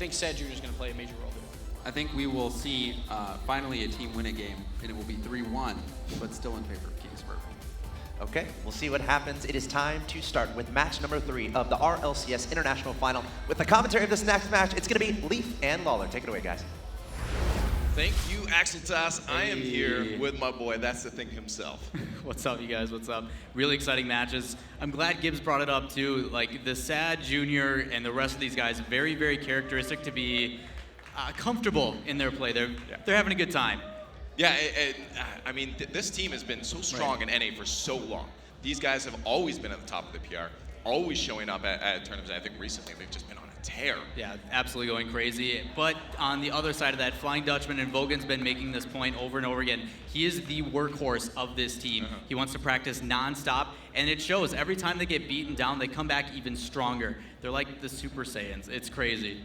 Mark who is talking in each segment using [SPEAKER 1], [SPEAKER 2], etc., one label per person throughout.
[SPEAKER 1] think Sad Jr. is going to play a major role.
[SPEAKER 2] I think we will see finally a team win a game, and it will be 3-1, but still in favor of Kings Bourbon.
[SPEAKER 3] Okay, we'll see what happens. It is time to start with match number 3 of the RLCS International Final. With the commentary of this next match, it's going to be Leaf and Lawler. Take it away, guys.
[SPEAKER 4] Thank you, Axeltas. I am here with my boy, That's the Thing himself.
[SPEAKER 5] What's up, you guys? What's up? Really exciting matches. I'm glad Gibbs brought it up, too. Like, the Sad Jr. and the rest of these guys, very, very characteristic to be comfortable in their play. They're having a good time.
[SPEAKER 4] Yeah, I mean, this team has been so strong in NA for so long. These guys have always been at the top of the PR, always showing up at tournaments. I think recently they've just been on a tear.
[SPEAKER 5] Yeah, absolutely going crazy. But on the other side of that, Flying Dutchman, and Vogan's been making this point over and over again. He is the workhorse of this team. He wants to practice nonstop, and it shows. Every time they get beaten down, they come back even stronger. They're like the Super Saiyans. It's crazy.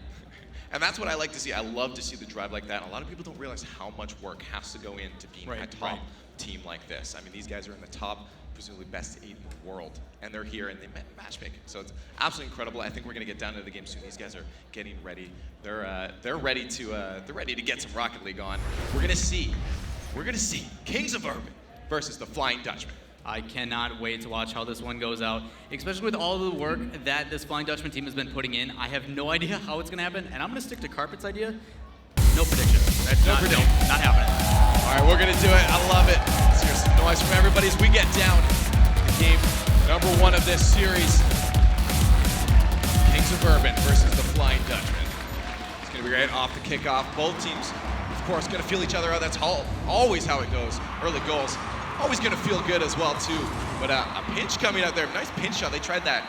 [SPEAKER 4] And that's what I like to see. I love to see the drive like that. A lot of people don't realize how much work has to go into being a top team like this. I mean, these guys are in the top, presumably best 8 in the world, and they're here and they matchmaking. So it's absolutely incredible. I think we're going to get down to the game soon. These guys are getting ready. They're ready to get some Rocket League on. We're going to see Kings of Urban versus the Flying Dutchman.
[SPEAKER 5] I cannot wait to watch how this one goes out, especially with all of the work that this Flying Dutchman team has been putting in. I have no idea how it's going to happen, and I'm going to stick to Carpet's idea. No prediction. That's not happening.
[SPEAKER 4] All right, we're going to do it. I love it. Let's hear some noise from everybody as we get down to game number 1 of this series. Kings of Urban versus the Flying Dutchman. It's going to be great off the kickoff. Both teams, of course, going to feel each other out. That's always how it goes. Early goals. Always going to feel good as well, too. But a pinch coming out there. Nice pinch shot. They tried that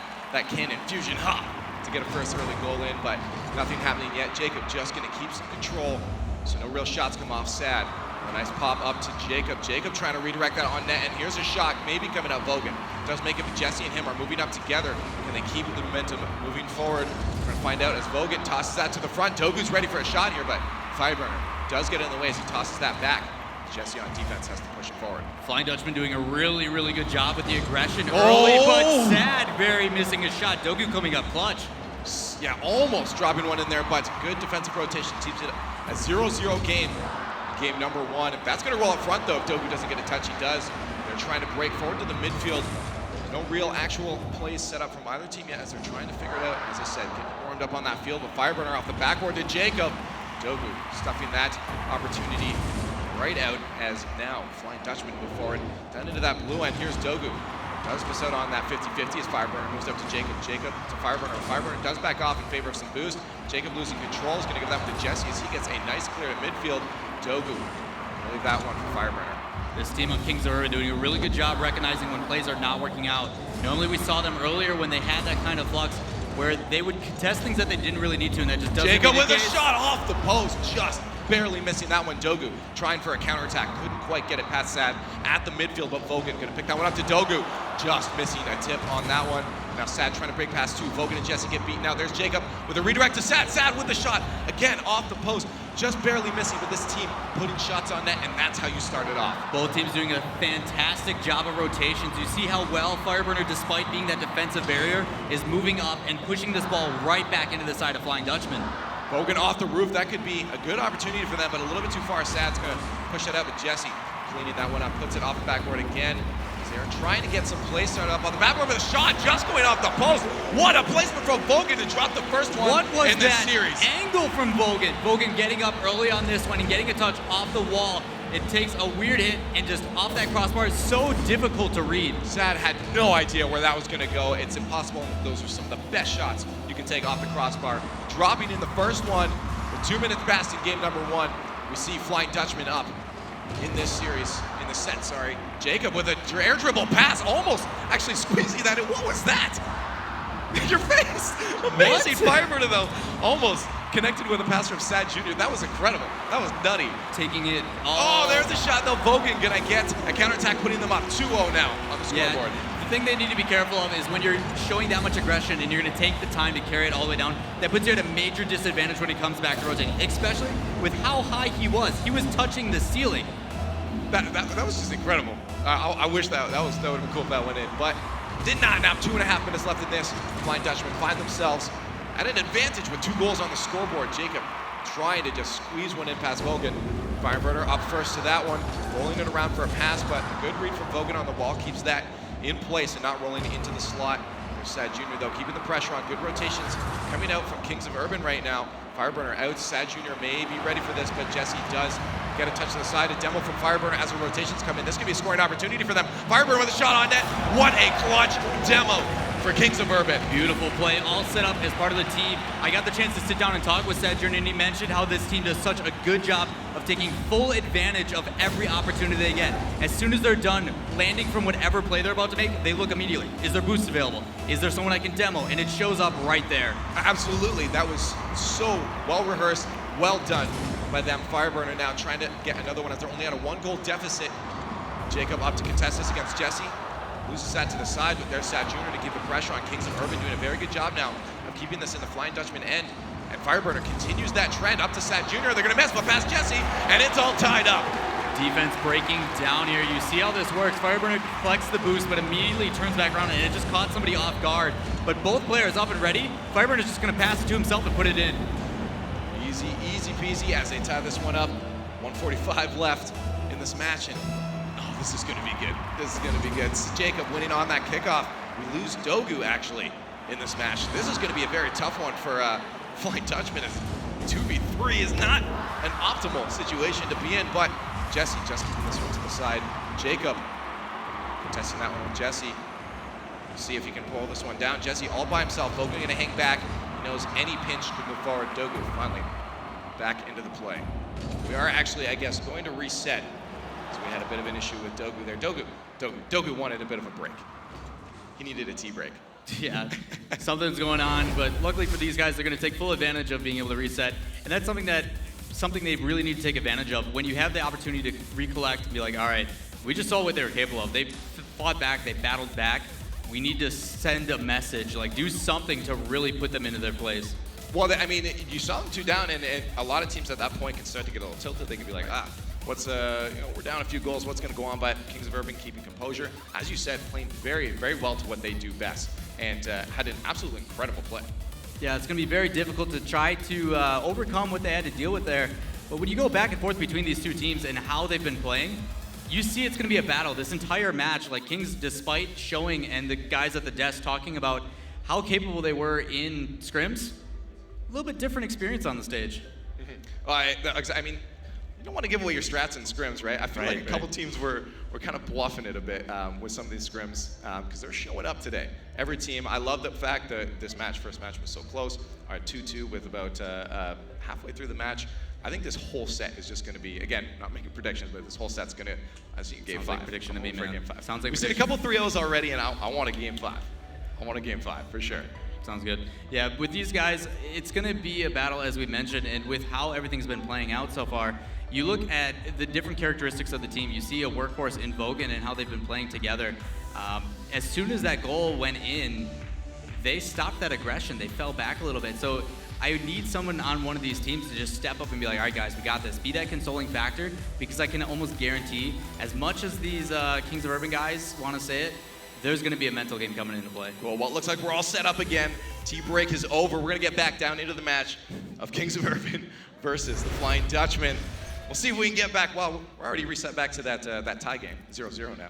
[SPEAKER 4] cannon fusion to get a first early goal in, but nothing happening yet. Jacob just going to keep some control, so no real shots come off Sad. A nice pop up to Jacob. Jacob trying to redirect that on net, and here's a shot maybe coming out Vogan. Does make it, but Jesse and him are moving up together. Can they keep the momentum moving forward? We're going to find out as Vogan tosses that to the front. Dogu's ready for a shot here, but Fireburner does get in the way as he tosses that back. Jesse on defense has to push it forward.
[SPEAKER 5] Flying Dutchman doing a really, really good job with the aggression early, but Sad very missing his shot. Dogu coming up clutch.
[SPEAKER 4] Yeah, almost dropping one in there, but good defensive rotation. Keeps it a 0-0 game. Game number 1. If that's going to roll up front, though, if Dogu doesn't get a touch, he does. They're trying to break forward to the midfield. No real actual plays set up from either team yet as they're trying to figure it out. As I said, getting warmed up on that field with Fireburner off the backboard to Jacob. Dogu stuffing that opportunity right out as now Flying Dutchman move forward down into that blue end. Here's Dogu. Does miss out on that 50-50 as Fireburner moves up to Jacob. Jacob to Fireburner. Fireburner does back off in favor of some boost. Jacob losing control is going to give that to Jesse as he gets a nice clear at midfield. Dogu will leave that one for Fireburner.
[SPEAKER 5] This team on Kings of Urban doing a really good job recognizing when plays are not working out. Normally we saw them earlier when they had that kind of flux where they would contest things that they didn't really need to, and that just doesn't
[SPEAKER 4] Jacob with a shot off the post, just barely missing that one. Dogu trying for a counterattack, couldn't quite get it past Sad at the midfield, but Vogan gonna pick that one up to Dogu, just missing a tip on that one. Now Sad trying to break past 2. Vogan and Jesse get beaten out. There's Jacob with a redirect to Sad. Sad with the shot, again off the post, just barely missing, but this team putting shots on net, and that's how you start it off.
[SPEAKER 5] Both teams doing a fantastic job of rotations. You see how well Fireburner, despite being that defensive barrier, is moving up and pushing this ball right back into the side of Flying Dutchman.
[SPEAKER 4] Vogan off the roof, that could be a good opportunity for them, but a little bit too far. Sad's gonna push that out, but Jesse cleaning that one up, puts it off the backboard again. They're trying to get some play started up on the backboard with a shot just going off the post. What a placement from Vogan to drop the first one in this series.
[SPEAKER 5] Angle from Vogan. Vogan getting up early on this one and getting a touch off the wall. It takes a weird hit and just off that crossbar. It's so difficult to read.
[SPEAKER 4] Sad had no idea where that was going to go. It's impossible. Those are some of the best shots you can take off the crossbar. Dropping in the first one with 2 minutes past in game number 1. We see Flying Dutchman up in this series, in the set, sorry. Jacob with an air dribble pass, almost actually squeezing that in. What was that? Your face! Amazing. Fireburner though, almost connected with a pass from Sad Jr. That was incredible. That was nutty.
[SPEAKER 5] Taking it.
[SPEAKER 4] Oh, there's a shot though. Vogan gonna get a counterattack, putting them up 2-0 now on the scoreboard.
[SPEAKER 5] The thing they need to be careful of is when you're showing that much aggression and you're gonna take the time to carry it all the way down, that puts you at a major disadvantage when it comes back to rotating, especially with how high he was. He was touching the ceiling.
[SPEAKER 4] That was just incredible. I wish that would have been cool if that went in, but did not. Now 2.5 minutes left in this. Flying Dutchmen find themselves at an advantage with 2 goals on the scoreboard. Jacob trying to just squeeze one in past Vogan. Fireburner up first to that one, rolling it around for a pass, but a good read from Vogan on the wall keeps that in place and not rolling into the slot. There's Sad Jr. though, keeping the pressure on. Good rotations coming out from Kings of Urban right now. Fireburner out, Sad Jr. may be ready for this, but Jesse does get a touch to the side. A demo from Fireburner as the rotations come in. This could be a scoring opportunity for them. Fireburner with a shot on net. What a clutch demo for Kings of Urban.
[SPEAKER 5] Beautiful play, all set up as part of the team. I got the chance to sit down and talk with Sad Jr. and he mentioned how this team does such a good job of taking full advantage of every opportunity they get. As soon as they're done landing from whatever play they're about to make, they look immediately. Is there boost available? Is there someone I can demo? And it shows up right there.
[SPEAKER 4] Absolutely, that was so well rehearsed, well done by them. Fireburner now trying to get another one as they're only at a 1-goal deficit. Jacob up to contest this against Jesse. Loses that to the side, but there's Sad Jr. to keep the pressure on. Kings of Urban doing a very good job now of keeping this in the Flying Dutchman end. And Fireburner continues that trend up to Sad Jr. They're gonna miss, but past Jesse, and it's all tied up.
[SPEAKER 5] Defense breaking down here. You see how this works. Fireburner collects the boost, but immediately turns back around, and it just caught somebody off guard. But both players up and ready. Fireburner's just gonna pass it to himself and put it in.
[SPEAKER 4] Easy peasy as they tie this one up. 1:45 left in this match, and oh, this is gonna be good. This is gonna be good. Jacob winning on that kickoff. We lose Dogu actually in this match. This is gonna be a very tough one for Flying Dutchman, as 2v3 is not an optimal situation to be in, but Jesse just keeping this one to the side. Jacob contesting that one with Jesse. See if he can pull this one down. Jesse all by himself. Vogan gonna hang back. He knows any pinch could move forward. Dogu finally back into the play. We are actually, I guess, going to reset. So we had a bit of an issue with Dogu there. Dogu wanted a bit of a break. He needed a tea break.
[SPEAKER 5] Yeah, something's going on, but luckily for these guys, they're going to take full advantage of being able to reset, and that's something they really need to take advantage of. When you have the opportunity to recollect and be like, all right, we just saw what they were capable of. They fought back, they battled back. We need to send a message, like do something to really put them into their place.
[SPEAKER 4] Well, I mean, you saw them 2 down, and a lot of teams at that point can start to get a little tilted. They can be like, what's we're down a few goals. What's going to go on? But Kings of Urban keeping composure, as you said, playing very, very well to what they do best, and had an absolutely incredible play.
[SPEAKER 5] Yeah, it's going to be very difficult to try to overcome what they had to deal with there. But when you go back and forth between these two teams and how they've been playing, you see it's going to be a battle. This entire match, like Kings, despite showing and the guys at the desk talking about how capable they were in scrims, a little bit different experience on the stage.
[SPEAKER 4] Well, I mean, you don't want to give away your strats in scrims, right? I feel like a couple teams were kind of bluffing it a bit with some of these scrims because they're showing up today. Every team, I love the fact that this first match was so close. All right, 2-2 with about halfway through the match. I think this whole set is just going to be, again, not making predictions, but this whole set's going to, I see game 5.
[SPEAKER 5] Like prediction to me, man.
[SPEAKER 4] Game 5.
[SPEAKER 5] Sounds like
[SPEAKER 4] we've seen a couple 3-0s already, and I want a game 5. I want a game 5 for sure.
[SPEAKER 5] Sounds good. Yeah, with these guys, it's going to be a battle, as we mentioned, and with how everything's been playing out so far, you look at the different characteristics of the team. You see a workhorse in Vogan and how they've been playing together. As soon as that goal went in, they stopped that aggression. They fell back a little bit. So I need someone on one of these teams to just step up and be like, all right, guys, we got this. Be that consoling factor, because I can almost guarantee, as much as these Kings of Urban guys want to say it, there's going to be a mental game coming into play.
[SPEAKER 4] Well, what looks like we're all set up again. Tea break is over. We're going to get back down into the match of Kings of Urban versus the Flying Dutchmen. We'll see if we can get back. Well, we're already reset back to that tie game, 0-0 now.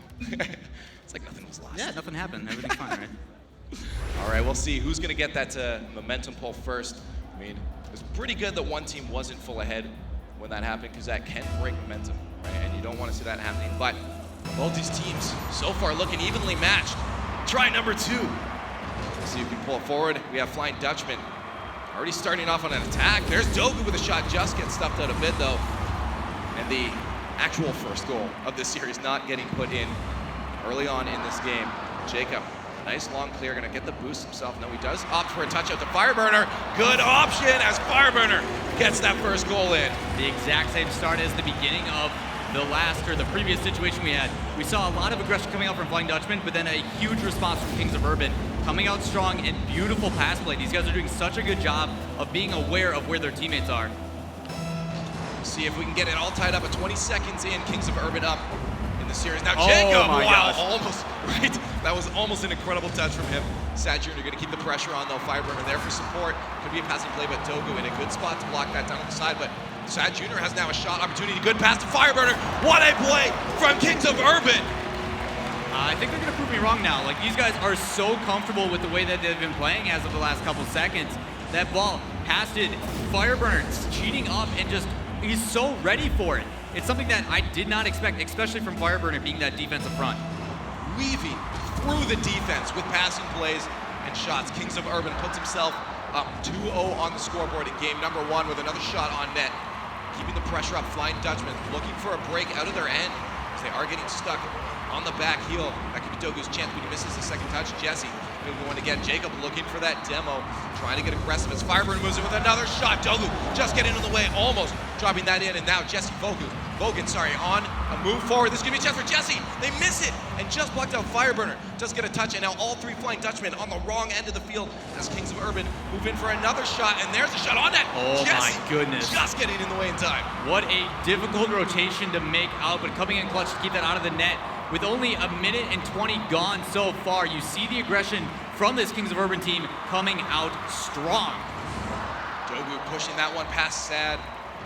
[SPEAKER 4] It's like nothing was lost.
[SPEAKER 5] Yeah, nothing happened. Everything's fine, right?
[SPEAKER 4] All right, we'll see who's going to get that momentum pull first. I mean, it was pretty good that one team wasn't full ahead when that happened, because that can break momentum, right? And you don't want to see that happening. But both these teams so far looking evenly matched. Try number 2. We'll see if we can pull it forward. We have Flying Dutchman already starting off on an attack. There's Dogu with a shot, just gets stuffed out a bit though. And the actual first goal of this series not getting put in early on in this game. Jacob, nice long clear, gonna get the boost himself. No, he does opt for a touch out to Fireburner. Good option as Fireburner gets that first goal in.
[SPEAKER 5] The exact same start as the beginning of the previous situation we had. We saw a lot of aggression coming out from Flying Dutchman, but then a huge response from Kings of Urban, coming out strong and beautiful pass play. These guys are doing such a good job of being aware of where their teammates are.
[SPEAKER 4] See if we can get it all tied up at 20 seconds in. Kings of Urban up in this series. Now
[SPEAKER 5] Oh
[SPEAKER 4] Jacob,
[SPEAKER 5] my
[SPEAKER 4] wow,
[SPEAKER 5] gosh.
[SPEAKER 4] almost, right? That was almost an incredible touch from him. Sad Jr. going to keep the pressure on though. Fireburner there for support. Could be a passing play, but Dogu in a good spot to block that down on the side. But Sad Jr. has now a shot opportunity. Good pass to Fireburner. What a play from Kings of Urban.
[SPEAKER 5] I think they're going to prove me wrong now. Like, these guys are so comfortable with the way that they've been playing as of the last couple seconds. That ball passed it. Fireburner's cheating up and just, he's so ready for it. It's something that I did not expect, especially from Fireburner being that defensive front.
[SPEAKER 4] Weaving through the defense with passing plays and shots. Kings of Urban puts himself up 2-0 on the scoreboard in game number 1 with another shot on net. Keeping the pressure up, Flying Dutchmen looking for a break out of their end as they are getting stuck on the back heel. That could be Dogu's chance, but he misses the second touch. Jesse going to get Jacob looking for that demo, trying to get aggressive as Fireburn moves in with another shot. Dogu just getting in the way, almost dropping that in, and now Jesse Vogan, on a move forward. This is going to be a chance for Jesse. They miss it, and just blocked out Fireburner. Just get a touch, and now all 3 Flying Dutchmen on the wrong end of the field as Kings of Urban move in for another shot, and there's a shot on net.
[SPEAKER 5] Oh
[SPEAKER 4] Jesse
[SPEAKER 5] my goodness.
[SPEAKER 4] just getting in the way in time.
[SPEAKER 5] What a difficult rotation to make out, but coming in clutch to keep that out of the net. With only a minute and 20 gone so far, you see the aggression from this Kings of Urban team coming out strong.
[SPEAKER 4] Dogu pushing that one past Sad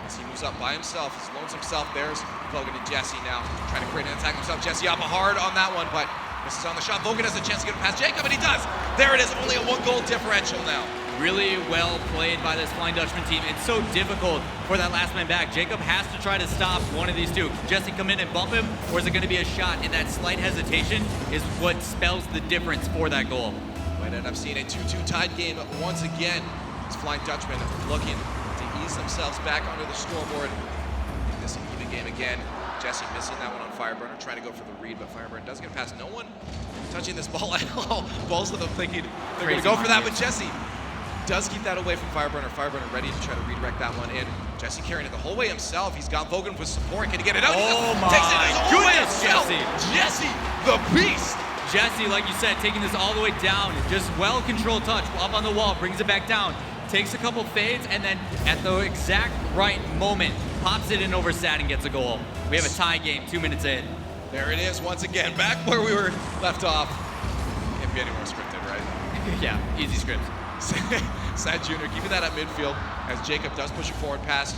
[SPEAKER 4] as he moves up by himself. He's lonesome himself. There's Vogan and Jesse now trying to create an attack himself. Jesse up hard on that one, but misses on the shot. Vogan has a chance to get it past Jacob, and he does. There it is, only a 1-goal differential now.
[SPEAKER 5] Really well played by this Flying Dutchman team. It's so difficult for that last man back. Jacob has to try to stop one of these two. Can Jesse come in and bump him, or is it going to be a shot? And that slight hesitation is what spells the difference for that goal.
[SPEAKER 4] Might end up seeing a 2-2 tied game once again. It's Flying Dutchmen looking to ease themselves back under the scoreboard. In this even game again. Jesse missing that one on Fireburner, trying to go for the read, but Fireburner doesn't get past. No one touching this ball at all. Balls to them thinking they're going to go for that, but Jesse does keep that away from Fireburner. Fireburner ready to try to redirect that one in. Jesse carrying it the whole way himself. He's got Vogan with support. Can he get it out?
[SPEAKER 5] Oh my
[SPEAKER 4] Takes it his whole way
[SPEAKER 5] goodness,
[SPEAKER 4] himself.
[SPEAKER 5] Jesse.
[SPEAKER 4] Jesse, the beast.
[SPEAKER 5] Jesse, like you said, taking this all the way down. Just well-controlled touch up on the wall, brings it back down. Takes a couple fades, and then at the exact right moment, pops it in over Sad and gets a goal. We have a tie game 2 minutes in.
[SPEAKER 4] There it is once again, back where we were left off. Can't be any more scripted, right?
[SPEAKER 5] Yeah, easy scripts.
[SPEAKER 4] Sad Jr. keeping that at midfield as Jacob does push it forward past.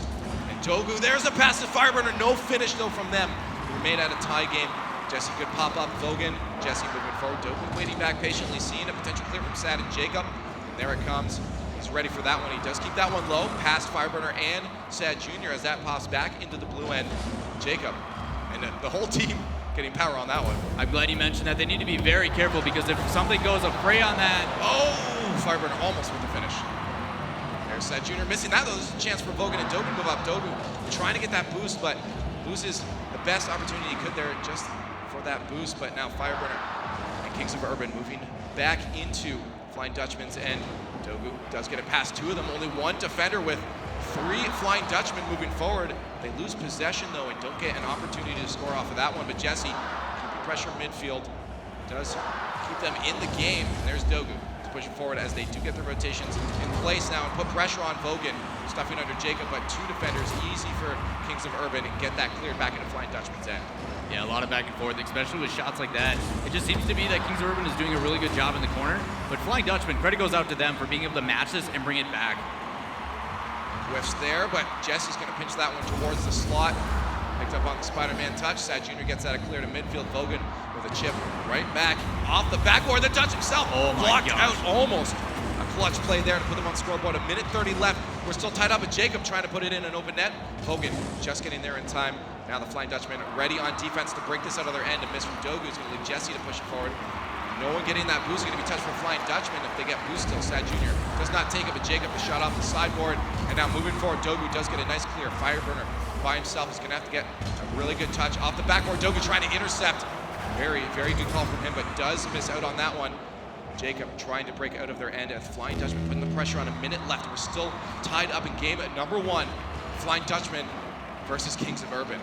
[SPEAKER 4] And Dogu, there's a pass to Fireburner. No finish though from them. We remain at a tie game. Jesse could pop up. Vogan, Jesse moving forward. Dogu waiting back patiently, seeing a potential clear from Sad and Jacob. And there it comes. He's ready for that one. He does keep that one low, past Fireburner and Sad Jr. as that pops back into the blue end. Jacob and the whole team getting power on that one.
[SPEAKER 5] I'm glad you mentioned that. They need to be very careful because if something goes astray on that,
[SPEAKER 4] Oh, Fireburner almost with the finish. There's Sad Jr. missing that though. There's a chance for Vogan and Dogu to move up. Dogu trying to get that boost, but loses the best opportunity he could there just for that boost. But now Fireburner and Kings of Urban moving back into Flying Dutchmen's end. Dogu does get it past 2 of them. Only 1 defender with 3 Flying Dutchmen moving forward. They lose possession though and don't get an opportunity to score off of that one. But Jesse, keeping pressure midfield, does keep them in the game. And there's Dogu pushing forward as they do get their rotations in place now and put pressure on Vogan, stuffing under Jacob, but 2 defenders, easy for Kings of Urban and get that cleared back into Flying Dutchmen's end.
[SPEAKER 5] yeah, a lot of back and forth, especially with shots like that. It just seems to be that Kings of Urban is doing a really good job in the corner, but Flying Dutchman, credit goes out to them for being able to match this and bring it back.
[SPEAKER 4] Whiffs there, but Jesse's going to pinch that one towards the slot. Picked up on the Spider-Man touch. Sad Jr. gets that clear to midfield. Vogan with a chip right back off the backboard. The touch himself
[SPEAKER 5] Oh my
[SPEAKER 4] blocked
[SPEAKER 5] gosh.
[SPEAKER 4] out almost. A clutch play there to put them on scoreboard. A minute 30 left. We're still tied up with Jacob trying to put it in an open net. Vogan just getting there in time. Now the Flying Dutchman ready on defense to break this out of their end. A miss from Dogu is going to leave Jesse to push it forward. No one getting that boost. Going to be touched from Flying Dutchman if they get boost still. Sad Jr. does not take it, but Jacob is shot off the sideboard. And now moving forward, Dogu does get a nice clear. Fireburner by himself is going to have to get a really good touch off the backboard. Dogu trying to intercept. Very, very good call from him, but does miss out on that one. Jacob trying to break out of their end as Flying Dutchman putting the pressure on. A minute left. We're still tied up in game at number 1. Flying Dutchman versus Kings of Urban.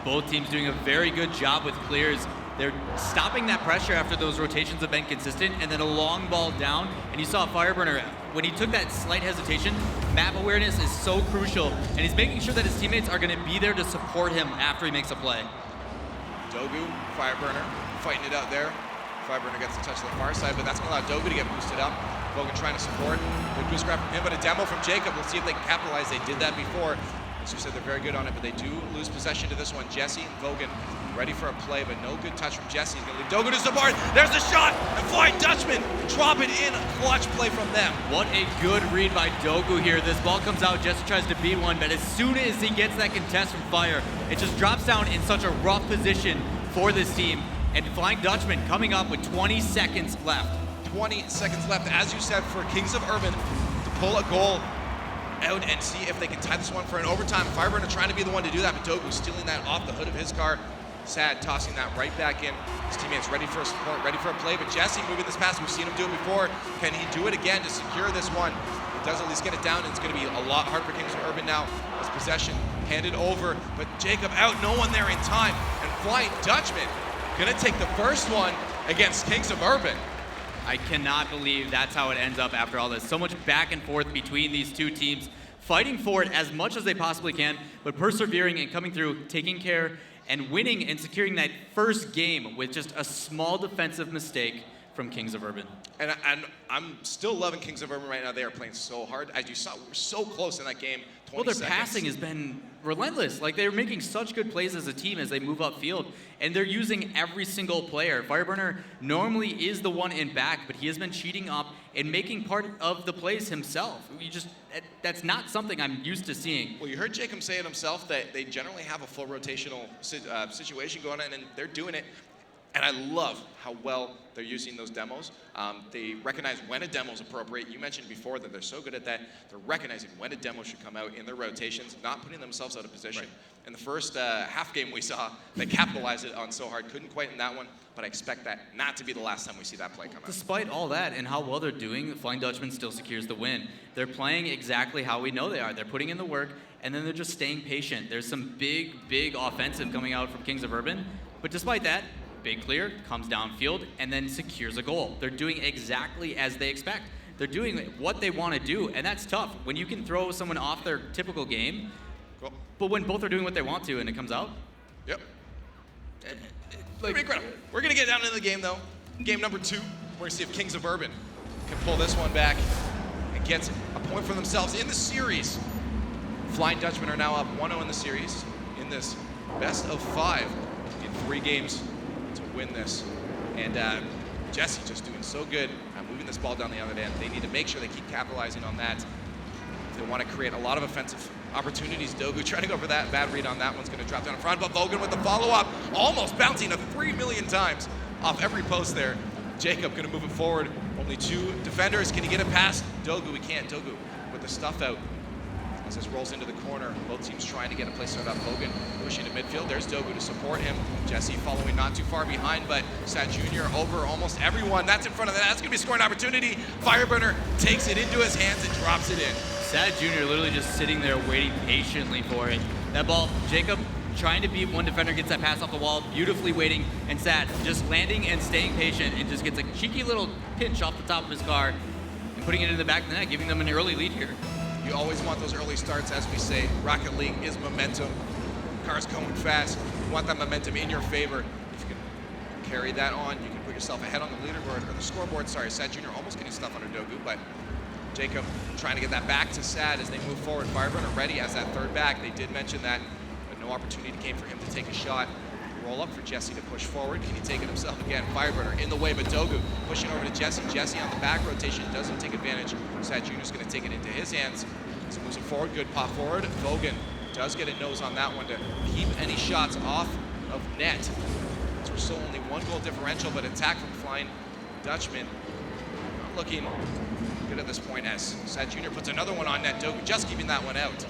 [SPEAKER 5] Both teams doing a very good job with clears. They're stopping that pressure after those rotations have been consistent, and then a long ball down, and you saw Fireburner, when he took that slight hesitation, map awareness is so crucial, and he's making sure that his teammates are going to be there to support him after he makes a play.
[SPEAKER 4] Dogu, Fireburner, fighting it out there. Fireburner gets the touch to the far side, but that's going to allow Dogu to get boosted up. Vogan trying to support. Good boost grab from him, but a demo from Jacob. Let's see if they can capitalize. They did that before. As you said, they're very good on it, but they do lose possession to this one. Jesse and Vogan ready for a play, but no good touch from Jesse. He's going to leave Dogu to support. There's the shot, and Flying Dutchman drop it in. Clutch play from them.
[SPEAKER 5] What a good read by Dogu here. This ball comes out, Jesse tries to beat one, but as soon as he gets that contest from Fire, it just drops down in such a rough position for this team. And Flying Dutchman coming up with 20 seconds left.
[SPEAKER 4] 20 seconds left, as you said, for Kings of Urban to pull a goal out and see if they can tie this one for an overtime. Fireburner trying to be the one to do that, but Dogu stealing that off the hood of his car. Sad tossing that right back in. His teammates ready for a support, ready for a play, but Jesse moving this pass. We've seen him do it before. Can he do it again to secure this one? He does at least get it down, and it's going to be a lot harder for Kings of Urban now. As possession handed over, but Jacob out, no one there in time, and Flying Dutchman gonna take the first one against Kings of Urban.
[SPEAKER 5] I cannot believe that's how it ends up after all this. So much back and forth between these two teams, fighting for it as much as they possibly can, but persevering and coming through, taking care and winning and securing that first game with just a small defensive mistake from Kings of Urban.
[SPEAKER 4] And I'm still loving Kings of Urban right now. They are playing so hard. As you saw, we were so close in that game. 20
[SPEAKER 5] Well, their
[SPEAKER 4] seconds.
[SPEAKER 5] passing has been relentless. Like, they're making such good plays as a team as they move upfield, and they're using every single player. Fireburner normally is the one in back, but he has been cheating up and making part of the plays himself. That's not something I'm used to seeing.
[SPEAKER 4] Well, you heard Jacob say it himself that they generally have a full rotational situation going on, and they're doing it. And I love how well they're using those demos. They recognize when a demo is appropriate. You mentioned before that they're so good at that. They're recognizing when a demo should come out in their rotations, not putting themselves out of position. Right. In the first half game we saw, they capitalized it on so hard. Couldn't quite in that one, but I expect that not to be the last time we see that play come out.
[SPEAKER 5] Despite all that and how well they're doing, the Flying Dutchman still secures the win. They're playing exactly how we know they are. They're putting in the work, and then they're just staying patient. There's some big offensive coming out from Kings of Urban, but despite that, big clear, comes downfield, and then secures a goal. They're doing exactly as they expect. They're doing what they want to do, and that's tough. When you can throw someone off their typical game,
[SPEAKER 4] cool.
[SPEAKER 5] But when both are doing what they want to and it comes out.
[SPEAKER 4] Yep. Incredible. We're going to get down into the game, though. Game number 2. We're going to see if Kings of Urban can pull this one back and get a point for themselves in the series. Flying Dutchmen are now up 1-0 in the series in this best of 5 in 3 games to win this. And Jesse just doing so good moving this ball down the other end. They need to make sure they keep capitalizing on that. If they want to create a lot of offensive opportunities. Dogu trying to go for that. Bad read on that one's going to drop down in front, but Vogan with the follow-up, almost bouncing 3 million times off every post there. Jacob going to move it forward. Only 2 defenders. Can he get it past Dogu? He can't. Dogu with the stuff out. As this rolls into the corner, both teams trying to get a play started up. Vogan pushing to midfield. There's Dogu to support him. Jesse following not too far behind, but Sad Jr. over almost everyone. That's in front of that. That's going to be a scoring opportunity. Fireburner takes it into his hands and drops it in.
[SPEAKER 5] Sad Jr. literally just sitting there waiting patiently for it. That ball, Jacob trying to beat one defender, gets that pass off the wall, beautifully waiting, and Sad just landing and staying patient and just gets a cheeky little pinch off the top of his car and putting it in the back of the net, giving them an early lead here.
[SPEAKER 4] You always want those early starts, as we say. Rocket League is momentum. Cars going fast. You want that momentum in your favor. If you can carry that on, you can put yourself ahead on the leaderboard, or the scoreboard. Sorry, Sad Jr. almost getting stuff under Dogu, but Jacob trying to get that back to Sad as they move forward. Fireburner ready as that third back. They did mention that, but no opportunity came for him to take a shot. Roll up for Jesse to push forward. Can he take it himself again? Fireburner in the way, but Dogu pushing over to Jesse. Jesse on the back rotation doesn't take advantage. Sad Jr.'s going to take it into his hands. So moves it forward, good pop forward. Vogan does get a nose on that one to keep any shots off of net. So we're still only 1 goal differential, but attack from Flying Dutchman not looking good at this point as Sad Jr. puts another one on net. Dogu just keeping that one out.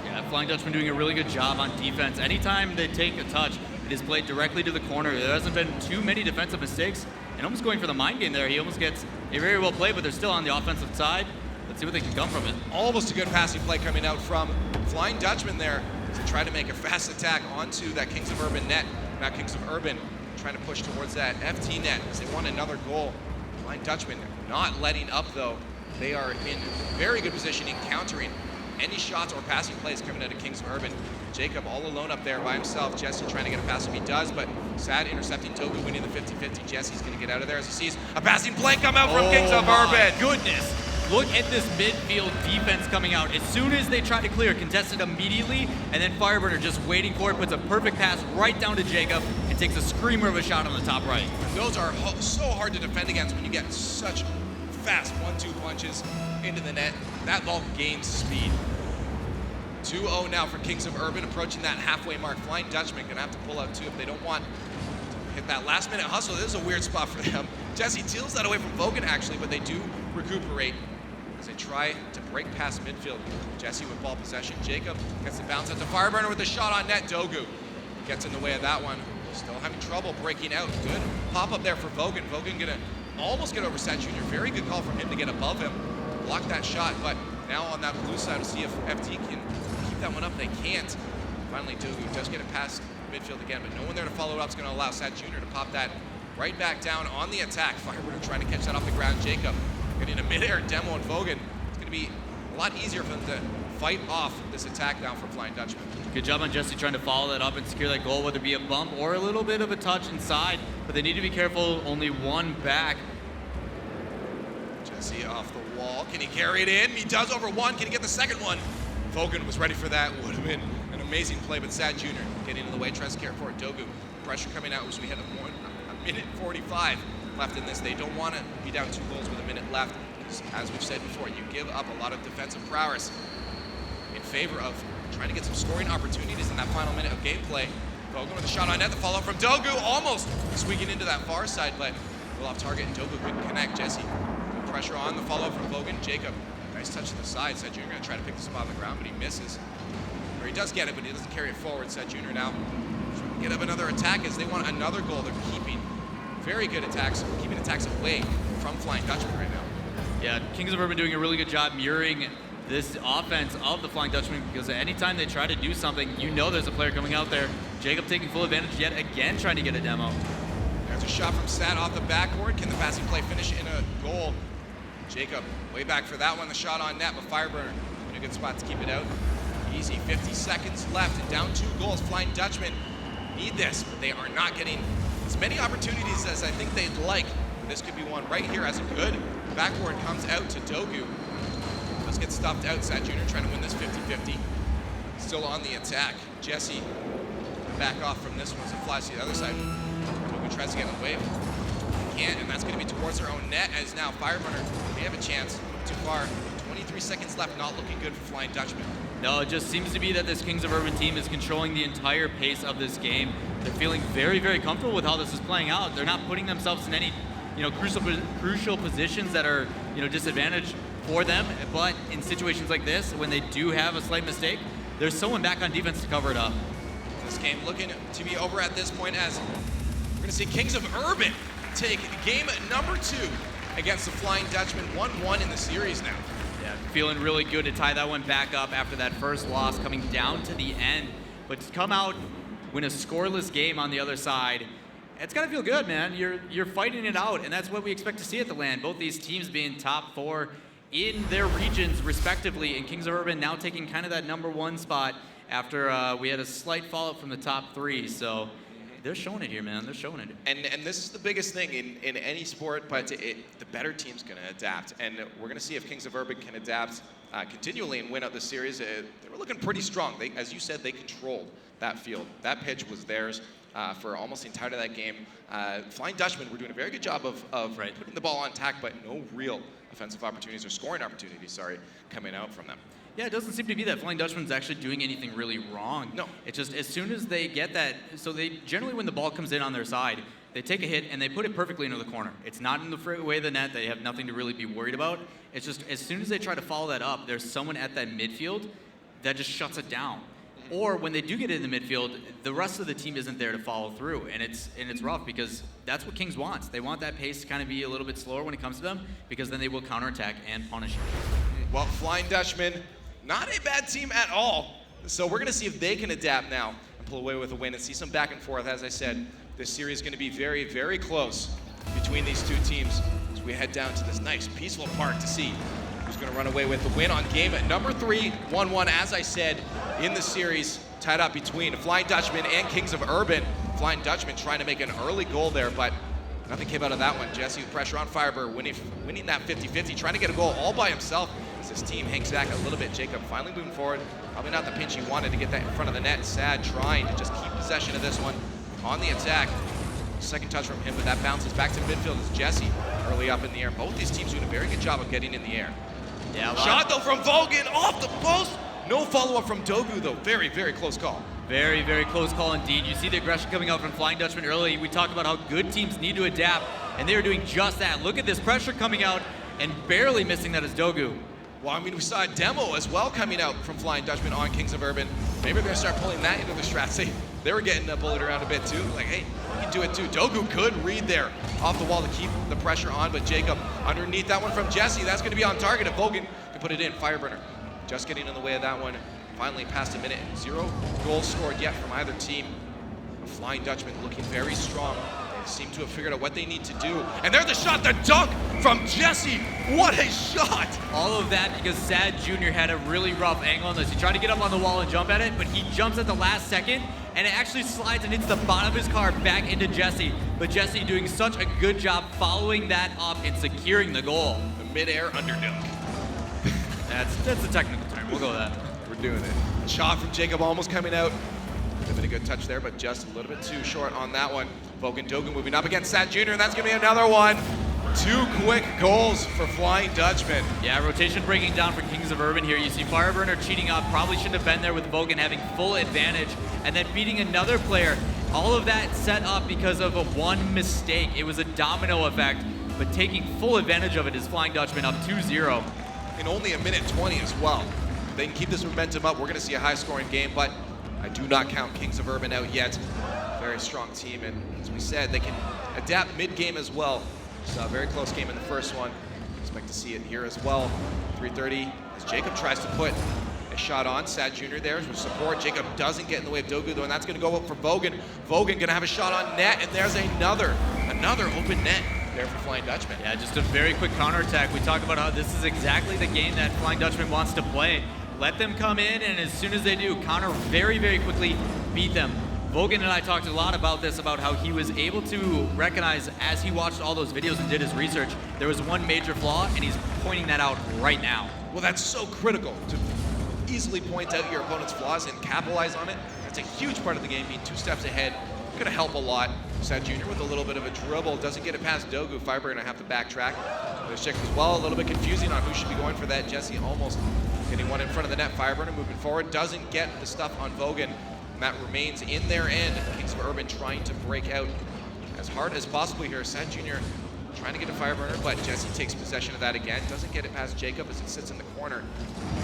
[SPEAKER 5] Yeah, Flying Dutchman doing a really good job on defense. Anytime they take a touch, it is played directly to the corner. There hasn't been too many defensive mistakes, and almost going for the mind game there. He almost gets a very well played, but they're still on the offensive side. Let's see what they can come from it.
[SPEAKER 4] Almost a good passing play coming out from Flying Dutchman there to try to make a fast attack onto that Kings of Urban net. Now Kings of Urban trying to push towards that FT net as they want another goal. Flying Dutchman not letting up though. They are in very good position in countering any shots or passing plays coming out of Kings of Urban. Jacob all alone up there by himself. Jesse trying to get a pass if he does, but Sad intercepting Dogu, winning the 50-50. Jesse's going to get out of there as he sees a passing play come out from Kings of Urban.
[SPEAKER 5] Goodness. Look at this midfield defense coming out. As soon as they try to clear, contested immediately, and then Fireburner just waiting for it, puts a perfect pass right down to Jacob, and takes a screamer of a shot on the top right.
[SPEAKER 4] Those are so hard to defend against when you get such fast 1-2 punches into the net. That ball gains speed. 2-0 now for Kings of Urban, approaching that halfway mark. Flying Dutchmen gonna have to pull out too if they don't want to hit that last minute hustle. This is a weird spot for them. Jesse teals that away from Vogan actually, but they do recuperate as they try to break past midfield. Jesse with ball possession. Jacob gets the bounce out to Fireburner with a shot on net. Dogu gets in the way of that one. Still having trouble breaking out. Good pop up there for Vogan. Vogan gonna almost get over Sat Jr. Very good call from him to get above him, block that shot, but now on that blue side to see if FT can keep that one up. They can't. Finally, Dogu does get it past midfield again, but no one there to follow it up is gonna allow Sat Jr. to pop that right back down on the attack. Fireburner trying to catch that off the ground. Jacob getting a mid-air demo on Vogan. It's gonna be a lot easier for them to fight off this attack now for Flying Dutchman.
[SPEAKER 5] Good job on Jesse trying to follow that up and secure that goal, whether it be a bump or a little bit of a touch inside, but they need to be careful, only one back.
[SPEAKER 4] Jesse off the wall, can he carry it in? He does over one, can he get the second one? Vogan was ready for that, would have been an amazing play, but Sad Jr. getting in the way, tries to care for it. Dogu, pressure coming out as we had a minute 45 left in this. They don't want to be down 2 goals with a minute left. As we've said before, you give up a lot of defensive prowess in favor of trying to get some scoring opportunities in that final minute of gameplay. Vogan with a shot on net, the follow-up from Dogu, almost squeaking into that far side, but well off target, and Dogu couldn't connect. Jesse, good pressure on the follow-up from Vogan. Jacob, nice touch to the side. Sad Jr. gonna try to pick the spot on the ground, but he misses. Or he does get it, but he doesn't carry it forward. Sad Jr. now trying to get up another attack as they want another goal. They're keeping very good attacks, keeping attacks away from Flying Dutchman right now.
[SPEAKER 5] Yeah, Kings of Urban doing a really good job mirroring this offense of the Flying Dutchman, because anytime they try to do something, you know there's a player coming out there. Jacob taking full advantage yet again, trying to get a demo.
[SPEAKER 4] There's a shot from Sat off the backboard. Can the passing play finish in a goal? Jacob way back for that one. The shot on net, but Fireburner in a good spot to keep it out. Easy, 50 seconds left and down 2 goals. Flying Dutchmen need this, but they are not getting as many opportunities as I think they'd like. This could be one right here as a good backboard comes out to Dogu. Let's get stuffed out. Sat Jr. trying to win this 50-50. Still on the attack. Jesse back off from this one as it flies to the other side. Dogu tries to get in the wave. Can't, and that's going to be towards their own net as now Fireburner, they have a chance. Too far. 23 seconds left, not looking good for Flying Dutchman.
[SPEAKER 5] No, it just seems to be that this Kings of Urban team is controlling the entire pace of this game. They're feeling very, very comfortable with how this is playing out. They're not putting themselves in any, crucial positions that are, disadvantaged for them. But in situations like this, when they do have a slight mistake, there's someone back on defense to cover it up.
[SPEAKER 4] This game looking to be over at this point as we're going to see Kings of Urban take game number 2 against the Flying Dutchman, 1-1 in the series now.
[SPEAKER 5] Yeah, feeling really good to tie that one back up after that first loss coming down to the end. But to come out, win a scoreless game on the other side, it's got to feel good, man. You're fighting it out, and that's what we expect to see at the LAN. Both these teams being top 4 in their regions respectively, and Kings of Urban now taking kind of that number 1 spot after we had a slight fallout from the top 3. So they're showing it here, man. They're showing it.
[SPEAKER 4] And this is the biggest thing in any sport, but the better team's going to adapt. And we're going to see if Kings of Urban can adapt continually and win out this series. They were looking pretty strong. As you said, they controlled that field. That pitch was theirs for almost the entirety of that game. Flying Dutchmen were doing a very good job of putting the ball on tack, but no real offensive opportunities or scoring opportunities, coming out from them.
[SPEAKER 5] Yeah, it doesn't seem to be that Flying Dutchman's actually doing anything really wrong.
[SPEAKER 4] No.
[SPEAKER 5] It's just as soon as they get that, so they generally, when the ball comes in on their side, they take a hit and they put it perfectly into the corner. It's not in the way of the net. They have nothing to really be worried about. It's just as soon as they try to follow that up, there's someone at that midfield that just shuts it down. Or when they do get in the midfield, the rest of the team isn't there to follow through, and it's rough because that's what Kings wants. They want that pace to kind of be a little bit slower when it comes to them, because then they will counterattack and punish you.
[SPEAKER 4] Well, Flying Dutchmen, not a bad team at all. So we're going to see if they can adapt now and pull away with a win and see some back and forth. As I said, this series is going to be very, very close between these two teams as we head down to this nice, peaceful park to see who's going to run away with the win on game number 3, 1-1. As I said, in the series, tied up between Flying Dutchmen and Kings of Urban. Flying Dutchmen trying to make an early goal there, but nothing came out of that one. Jesse with pressure on Firebird, winning that 50-50, trying to get a goal all by himself as his team hangs back a little bit. Jacob finally moving forward. Probably not the pinch he wanted to get that in front of the net. Sad trying to just keep possession of this one on the attack. Second touch from him, but that bounces back to midfield as Jesse early up in the air. Both these teams doing a very good job of getting in the air.
[SPEAKER 5] Yeah,
[SPEAKER 4] Shot though from Vogan off the post. No follow-up from Dogu though. Very, very close call.
[SPEAKER 5] Very, very close call indeed. You see the aggression coming out from Flying Dutchman early. We talked about how good teams need to adapt, and they are doing just that. Look at this pressure coming out, and barely missing that is Dogu.
[SPEAKER 4] Well, I mean, we saw a demo as well coming out from Flying Dutchman on Kings of Urban. Maybe they're going to start pulling that into the strats. They were getting bullied around a bit too. Like, hey, you can do it too. Dogu could read there off the wall to keep the pressure on, but Jacob underneath that one from Jesse. That's going to be on target if Vogan can put it in. Fireburner just getting in the way of that one. Finally past a minute. 0 goals scored yet from either team. Flying Dutchman looking very strong. They seem to have figured out what they need to do. And there's the shot, the dunk from Jesse. What a shot!
[SPEAKER 5] All of that because Sad Jr. had a really rough angle on this. He tried to get up on the wall and jump at it, but he jumps at the last second, and it actually slides and hits the bottom of his car back into Jesse. But Jesse doing such a good job following that up and securing the goal.
[SPEAKER 4] The mid-air underdunk.
[SPEAKER 5] That's the technical term. We'll go with that.
[SPEAKER 4] We're doing it. Shot from Jacob almost coming out. Could have been a good touch there, but just a little bit too short on that one. Vogan Dogu moving up against Sad Jr., and that's going to be another one. 2 quick goals for Flying Dutchman.
[SPEAKER 5] Yeah, rotation breaking down for Kings of Urban here. You see Fireburner cheating up, probably shouldn't have been there with Vogan having full advantage, and then beating another player. All of that set up because of a one mistake. It was a domino effect, but taking full advantage of it is Flying Dutchman up 2-0.
[SPEAKER 4] In only a minute 20 as well. If they can keep this momentum up, we're going to see a high-scoring game, but I do not count Kings of Urban out yet. Very strong team, and as we said, they can adapt mid-game as well. Saw a very close game in the first one. Expect to see it here as well. 3:30 as Jacob tries to put a shot on. Sad Jr. there with support. Jacob doesn't get in the way of Dogu though, and that's going to go up for Vogan. Vogan going to have a shot on net, and there's another open net there for Flying Dutchman.
[SPEAKER 5] Yeah, just a very quick counterattack. We talk about how this is exactly the game that Flying Dutchman wants to play. Let them come in, and as soon as they do, counter very, very quickly, beat them. Vogan and I talked a lot about this, about how he was able to recognize as he watched all those videos and did his research, there was one major flaw, and he's pointing that out right now.
[SPEAKER 4] Well, that's so critical to easily point out your opponent's flaws and capitalize on it. That's a huge part of the game, being 2 steps ahead. Going to help a lot. Sad Jr. with a little bit of a dribble, doesn't get it past Dogu. Fiber going to have to backtrack. This check as well, a little bit confusing on who should be going for that. Jesse almost getting one in front of the net. Fireburner moving forward, doesn't get the stuff on Vogan. That remains in their end. Kings of Urban trying to break out as hard as possible here. Sad Jr. trying to get a Fireburner, but Jesse takes possession of that again. Doesn't get it past Jacob as it sits in the corner.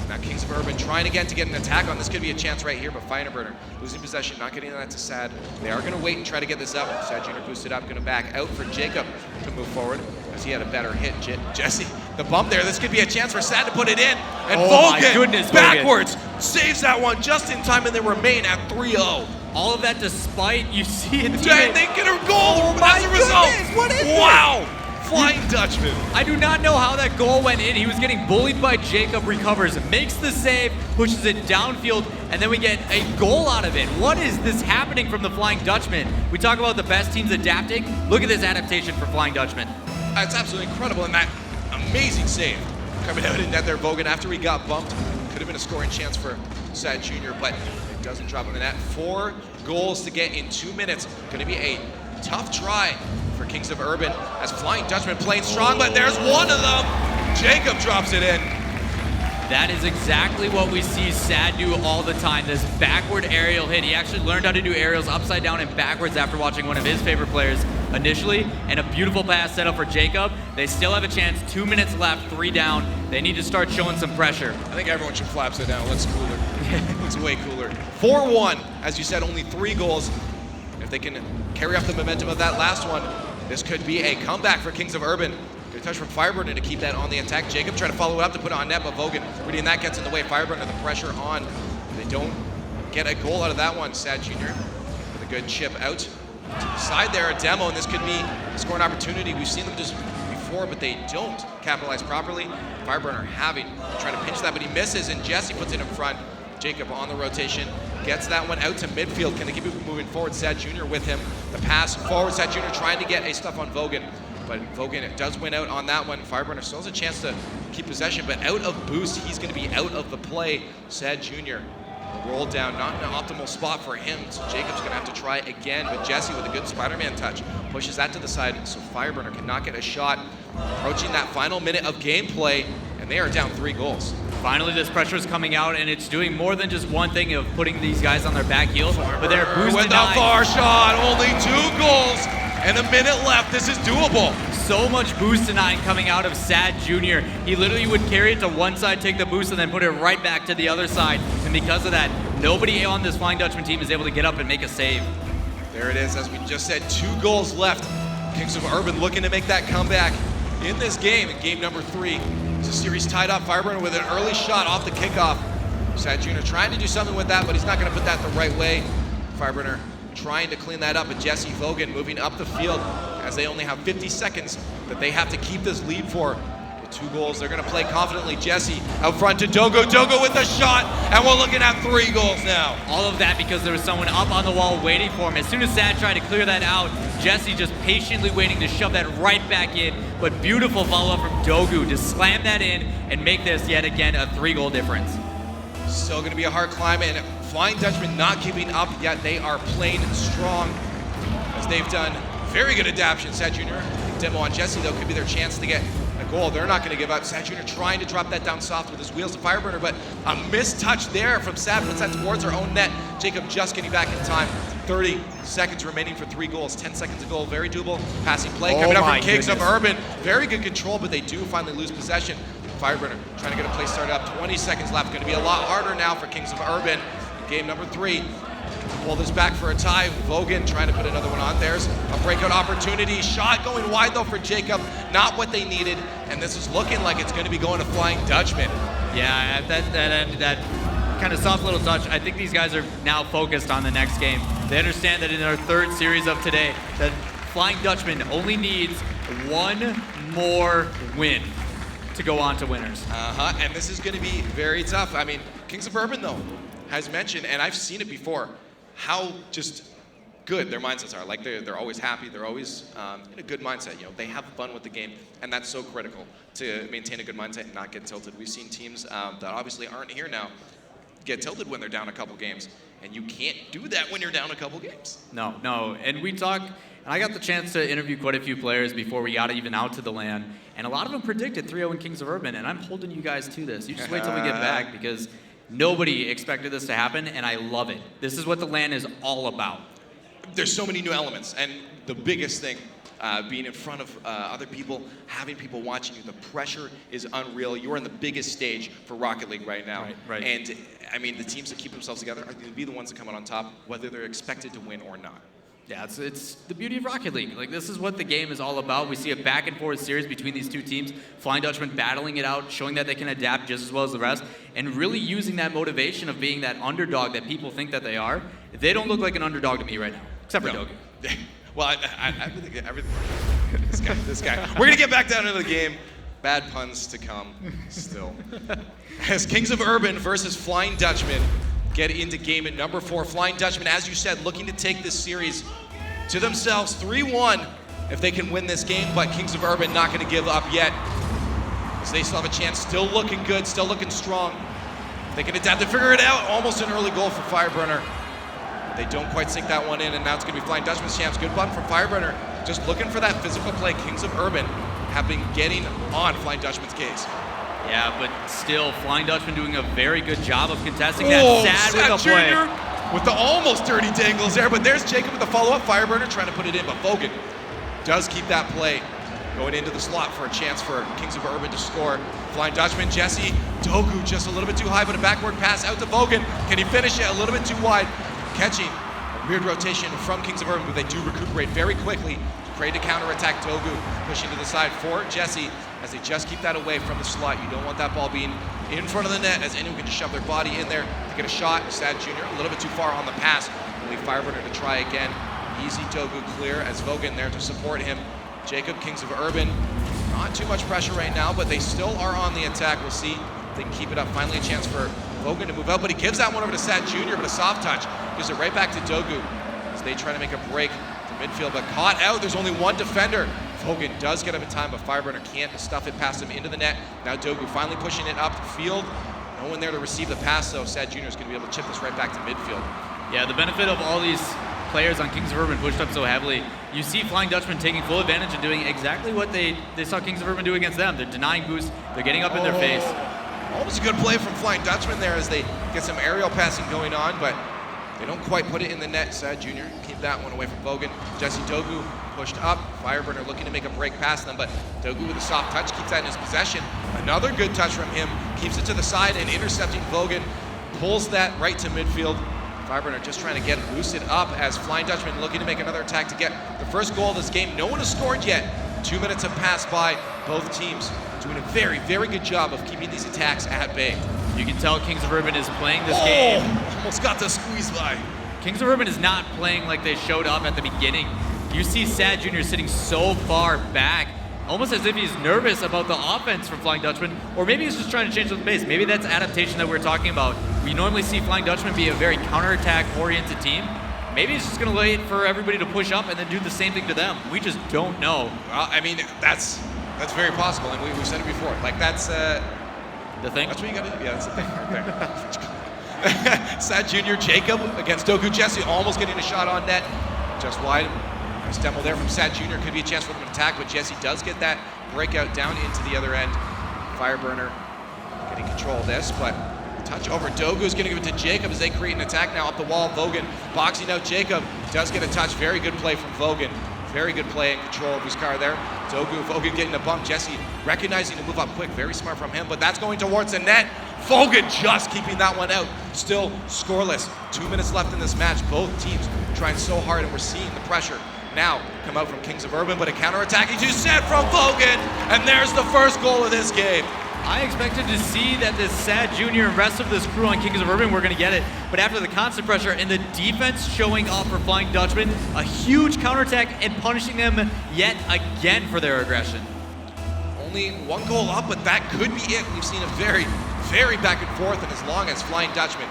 [SPEAKER 4] Now Kings of Urban trying again to get an attack on. This could be a chance right here, but Fireburner losing possession, not getting that to Sad. They are going to wait and try to get this up. Sad Jr. boosted up, going to back out for Jacob to move forward as he had a better hit. Jesse, the bump there. This could be a chance for Sad to put it in. And Vogan backwards saves that one just in time, and they remain at 3-0.
[SPEAKER 5] All of that despite, you see it.
[SPEAKER 4] And they get a goal as a result.
[SPEAKER 5] What is
[SPEAKER 4] wow. Flying Dutchman.
[SPEAKER 5] I do not know how that goal went in. He was getting bullied by Jacob, recovers, makes the save, pushes it downfield, and then we get a goal out of it. What is this happening from the Flying Dutchman? We talk about the best teams adapting. Look at this adaptation for Flying Dutchman.
[SPEAKER 4] It's absolutely incredible, and that amazing save coming out in net there, Vogan, after he got bumped. Could have been a scoring chance for Sad Jr., but it doesn't drop in the net. 4 goals to get in 2 minutes. Going to be a tough try for Kings of Urban as Flying Dutchman playing strong, but there's one of them. Jacob drops it in.
[SPEAKER 5] That is exactly what we see Sad do all the time, this backward aerial hit. He actually learned how to do aerials upside down and backwards after watching one of his favorite players initially, and a beautiful pass set up for Jacob. They still have a chance, 2 minutes left, 3 down. They need to start showing some pressure.
[SPEAKER 4] I think everyone should flap it down. Looks cooler. Looks way cooler. 4-1, as you said, only 3 goals. If they can carry up the momentum of that last one, this could be a comeback for Kings of Urban. Good touch from Fireburner to keep that on the attack. Jacob trying to follow it up to put it on net, but Vogan reading that gets in the way. Fireburner, the pressure on. They don't get a goal out of that one. Sad Jr. with a good chip out to the side there, a demo, and this could be a scoring opportunity. We've seen them just be score, but they don't capitalize properly. Fireburner trying to pinch that, but he misses, and Jesse puts it in front. Jacob on the rotation, gets that one out to midfield. Can they keep it moving forward? Sad Jr. with him. The pass forward, Sad Jr. trying to get a stuff on Vogan, but Vogan does win out on that one. Fireburner still has a chance to keep possession, but out of boost, he's going to be out of the play. Sad Jr. rolled down, not an optimal spot for him, so Jacob's going to have to try again, but Jesse with a good Spider-Man touch pushes that to the side, so Fireburner cannot get a shot. Approaching that final minute of gameplay, and they are down 3 goals.
[SPEAKER 5] Finally, this pressure is coming out, and it's doing more than just one thing of putting these guys on their back heels, but they're boosted
[SPEAKER 4] with a far shot, only 2 goals, and a minute left. This is doable.
[SPEAKER 5] So much boost tonight coming out of Sad Jr. He literally would carry it to one side, take the boost, and then put it right back to the other side. And because of that, nobody on this Flying Dutchman team is able to get up and make a save.
[SPEAKER 4] There it is, as we just said, 2 goals left. Kings of Urban looking to make that comeback in this game, in game number 3. It's a series tied up. Fireburner with an early shot off the kickoff. Sad Jr. trying to do something with that, but he's not going to put that the right way. Fireburner trying to clean that up, and Jesse Vogan moving up the field as they only have 50 seconds that they have to keep this lead for. With 2 goals, they're going to play confidently. Jesse out front to Dogo. Dogo with a shot, and we're looking at 3 goals now.
[SPEAKER 5] All of that because there was someone up on the wall waiting for him. As soon as Sad tried to clear that out, Jesse just patiently waiting to shove that right back in. But beautiful follow-up from Dogu to slam that in and make this yet again a 3-goal difference.
[SPEAKER 4] Still going to be a hard climb, and Flying Dutchman not giving up yet. They are playing strong as they've done very good adaptation. Sad Jr. demo on Jesse, though, could be their chance to get a goal. They're not going to give up. Sad Jr. trying to drop that down soft with his wheels to Fireburner, but a missed touch there from Sad puts that towards our own net. Jacob just getting back in time. 30 seconds remaining for 3 goals. 10 seconds a goal. Very doable passing play coming up from Kings of Urban. Very good control, but they do finally lose possession. Fireburner trying to get a play started up. 20 seconds left. Going to be a lot harder now for Kings of Urban. Game number 3. Pull this back for a tie. Vogan trying to put another one on. There's a breakout opportunity. Shot going wide though for Jacob. Not what they needed. And this is looking like it's going to be going to Flying Dutchman.
[SPEAKER 5] Yeah, that kind of soft little touch. I think these guys are now focused on the next game. They understand that in our 3rd series of today, that Flying Dutchman only needs 1 more win to go on to winners.
[SPEAKER 4] And this is going to be very tough. I mean, Kings of Urban though has mentioned, and I've seen it before, how just good their mindsets are. Like they're always happy, they're always in a good mindset. You know, they have fun with the game, and that's so critical to maintain a good mindset and not get tilted. We've seen teams that obviously aren't here now get tilted when they're down a couple games, and you can't do that when you're down a couple games.
[SPEAKER 5] No, and we talk, and I got the chance to interview quite a few players before we got even out to the LAN, and a lot of them predicted 3-0 in Kings of Urban, and I'm holding you guys to this. You just wait till we get back, because nobody expected this to happen, and I love it. This is what the LAN is all about.
[SPEAKER 4] There's so many new elements, and the biggest thing, being in front of other people, having people watching you, the pressure is unreal. You're on the biggest stage for Rocket League right now.
[SPEAKER 5] Right.
[SPEAKER 4] And, I mean, the teams that keep themselves together are going to be the ones that come out on top, whether they're expected to win or not.
[SPEAKER 5] Yeah, it's the beauty of Rocket League. Like, this is what the game is all about. We see a back and forth series between these 2 teams, Flying Dutchman battling it out, showing that they can adapt just as well as the rest, and really using that motivation of being that underdog that people think that they are. They don't look like an underdog to me right now, except for Dogu.
[SPEAKER 4] Well, everything. This guy. We're going to get back down into the game. Bad puns to come still. As Kings of Urban versus Flying Dutchman get into game at number 4. Flying Dutchman, as you said, looking to take this series to themselves 3-1 if they can win this game, but Kings of Urban not going to give up yet, as they still have a chance, still looking good, still looking strong. They can adapt to figure it out. Almost an early goal for Fireburner. They don't quite sink that one in, and now it's going to be Flying Dutchman's chance. Good button from Fireburner, just looking for that physical play. Kings of Urban have been getting on Flying Dutchman's case.
[SPEAKER 5] Yeah, but still, Flying Dutchman doing a very good job of contesting that. Sad with the play.
[SPEAKER 4] Jr. with the almost dirty dangles there, but there's Jacob with the follow-up. Fireburner trying to put it in, but Vogan does keep that play going into the slot for a chance for Kings of Urban to score. Flying Dutchman, Jesse, Dogu just a little bit too high, but a backward pass out to Vogan. Can he finish it? A little bit too wide. Catching a weird rotation from Kings of Urban, but they do recuperate very quickly to create a counterattack. Dogu pushing to the side for Jesse as they just keep that away from the slot. You don't want that ball being in front of the net, as anyone can just shove their body in there to get a shot. Sad Jr. a little bit too far on the pass. Only Fireburner to try again. Easy Dogu clear as Vogan there to support him. Jacob, Kings of Urban Not too much pressure right now, but they still are on the attack. We'll see if they can keep it up. Finally a chance for Vogan to move out, but he gives that one over to Sad Jr., but a soft touch. Gives it right back to Dogu as they try to make a break to midfield, but caught out. There's only one defender. Vogan does get up in time, but Fireburner can't stuff it past him into the net. Now Dogu finally pushing it up the field. No one there to receive the pass, though. Sad Jr. is going to be able to chip this right back to midfield.
[SPEAKER 5] Yeah, the benefit of all these players on Kings of Urban pushed up so heavily, you see Flying Dutchmen taking full advantage and doing exactly what they saw Kings of Urban do against them. They're denying boosts, they're getting up in their face.
[SPEAKER 4] Almost a good play from Flying Dutchmen there as they get some aerial passing going on, but they don't quite put it in the net. Sad Jr. keep that one away from Vogan. Jesse Dogu pushed up. Fireburner looking to make a break past them, but Dogu with a soft touch keeps that in his possession. Another good touch from him, keeps it to the side and intercepting Vogan. Pulls that right to midfield. Fireburner just trying to get boosted up as Flying Dutchman looking to make another attack to get the first goal of this game. No one has scored yet. 2 minutes have passed by. Both teams doing a very, very good job of keeping these attacks at bay.
[SPEAKER 5] You can tell Kings of Urban is playing this game.
[SPEAKER 4] Almost got the squeeze by.
[SPEAKER 5] Kings of Urban is not playing like they showed up at the beginning. You see Sad Jr. sitting so far back, almost as if he's nervous about the offense from Flying Dutchman, or maybe he's just trying to change the pace. Maybe that's adaptation that we're talking about. We normally see Flying Dutchman be a very counterattack-oriented team. Maybe he's just going to wait for everybody to push up and then do the same thing to them. We just don't know.
[SPEAKER 4] Well, I mean, that's very possible, and we've said it before. Like, that's...
[SPEAKER 5] the thing?
[SPEAKER 4] That's what you got to do. Yeah, that's the thing right there. Sad Jr. Jacob against Dogu Jesse, almost getting a shot on net. Just wide. Nice demo there from Sad Jr. Could be a chance for them to attack, but Jesse does get that breakout down into the other end. Fireburner getting control of this, but touch over Dogu is going to give it to Jacob as they create an attack now up the wall. Vogan boxing out Jacob. Does get a touch. Very good play from Vogan. Very good play and control of his car there. Vogan getting a bump. Jesse recognizing to move up quick. Very smart from him, but that's going towards the net. Vogan just keeping that one out. Still scoreless. 2 minutes left in this match. Both teams trying so hard, and we're seeing the pressure now come out from Kings of Urban, but a counterattacking to set from Vogan, and there's the first goal of this game.
[SPEAKER 5] I expected to see that this Sad Jr. and rest of this crew on Kings of Urban were going to get it, but after the constant pressure and the defense showing up for Flying Dutchman, a huge counterattack and punishing them yet again for their aggression.
[SPEAKER 4] Only one goal up, but that could be it. We've seen a very, very back and forth, and as long as Flying Dutchman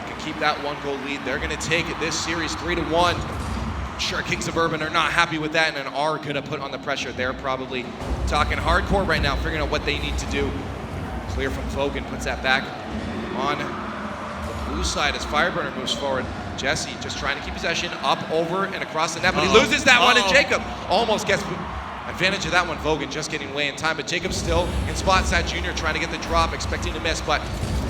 [SPEAKER 4] can keep that one goal lead, they're going to take this series 3-1. Sure, Kings of Urban are not happy with that and are going to put on the pressure. They're probably talking hardcore right now, figuring out what they need to do. Clear from Vogan, puts that back on the blue side as Fireburner moves forward. Jesse just trying to keep possession up, over, and across the net, but he loses that one, and Jacob almost gets advantage of that one. Vogan just getting away in time, but Jacob still in spot. Sad Jr. trying to get the drop, expecting to miss, but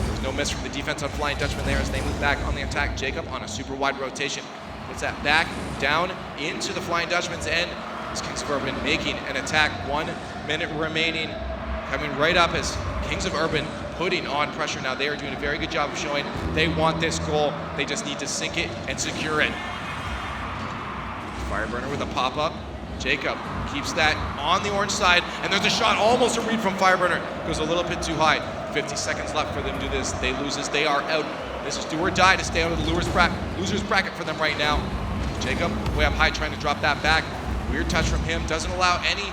[SPEAKER 4] there's no miss from the defense on Flying Dutchman there as they move back on the attack. Jacob on a super wide rotation. Puts that back down into the Flying Dutchman's end. As Kings of Urban making an attack. 1 minute remaining. Coming right up as Kings of Urban putting on pressure now. They are doing a very good job of showing they want this goal. They just need to sink it and secure it. Fireburner with a pop-up. Jacob keeps that on the orange side, and there's a shot, almost a read from Fireburner. Goes a little bit too high. 50 seconds left for them to do this. They lose this. They are out. This is do or die to stay out of the loser's bracket for them right now. Jacob way up high trying to drop that back. Weird touch from him. Doesn't allow any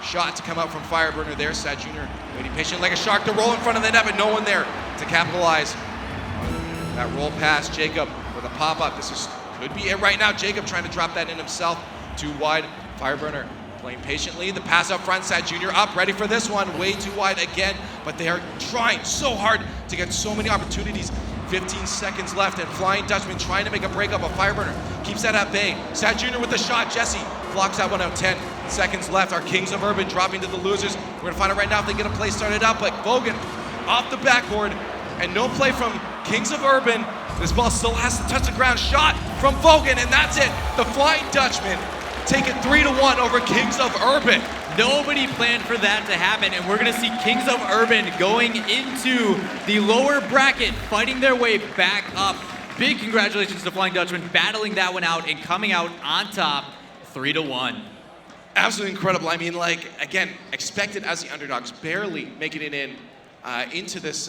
[SPEAKER 4] shot to come out from Fireburner there. Sad Jr. waiting patient like a shark to roll in front of the net, but no one there to capitalize on that roll pass. Jacob with a pop-up. This could be it right now. Jacob trying to drop that in himself. Too wide. Fireburner playing patiently. The pass up front. Sad Jr. up, ready for this one. Way too wide again, but they are trying so hard to get so many opportunities. 15 seconds left, and Flying Dutchman trying to make a breakup of Fireburner. Keeps that at bay. Sad Jr. with the shot. Jesse blocks that one out. 10 seconds left. Our Kings of Urban dropping to the losers. We're going to find out right now if they get a play started up, but Vogan off the backboard, and no play from Kings of Urban. This ball still has to touch the ground. Shot from Vogan, and that's it. The Flying Dutchman take it 3-1 over Kings of Urban.
[SPEAKER 5] Nobody planned for that to happen, and we're going to see Kings of Urban going into the lower bracket, fighting their way back up. Big congratulations to Flying Dutchman, battling that one out and coming out on top, 3-1.
[SPEAKER 4] Absolutely incredible. I mean, like, again, expected as the underdogs, barely making it into this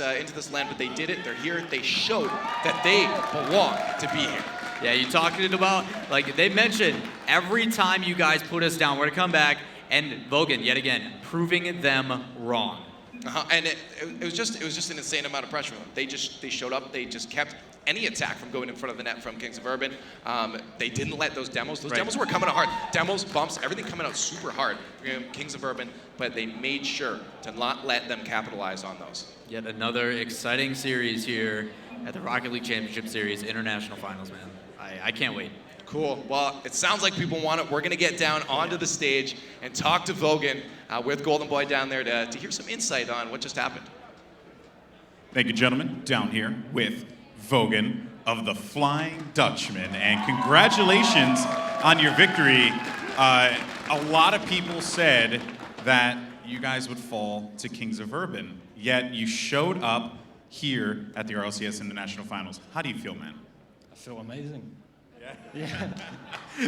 [SPEAKER 4] land, but they did it. They're here. They showed that they belong to be here.
[SPEAKER 5] Yeah, you talking about, like they mentioned, every time you guys put us down, we're going to come back And Vogan, yet again, proving them wrong.
[SPEAKER 4] And it was just an insane amount of pressure from them. They showed up. They just kept any attack from going in front of the net from Kings of Urban. They didn't let those demos. Those demos were coming out hard. Demos, bumps, everything coming out super hard for Kings of Urban. But they made sure to not let them capitalize on those.
[SPEAKER 5] Yet another exciting series here at the Rocket League Championship Series International Finals, man. I can't wait.
[SPEAKER 4] Cool. Well, it sounds like people want it. We're going to get down onto the stage and talk to Vogan with Golden Boy down there to hear some insight on what just happened.
[SPEAKER 1] Thank you, gentlemen. Down here with Vogan of the Flying Dutchmen. And congratulations on your victory. A lot of people said that you guys would fall to Kings of Urban, yet you showed up here at the RLCS International Finals. How do you feel, man?
[SPEAKER 6] I feel amazing.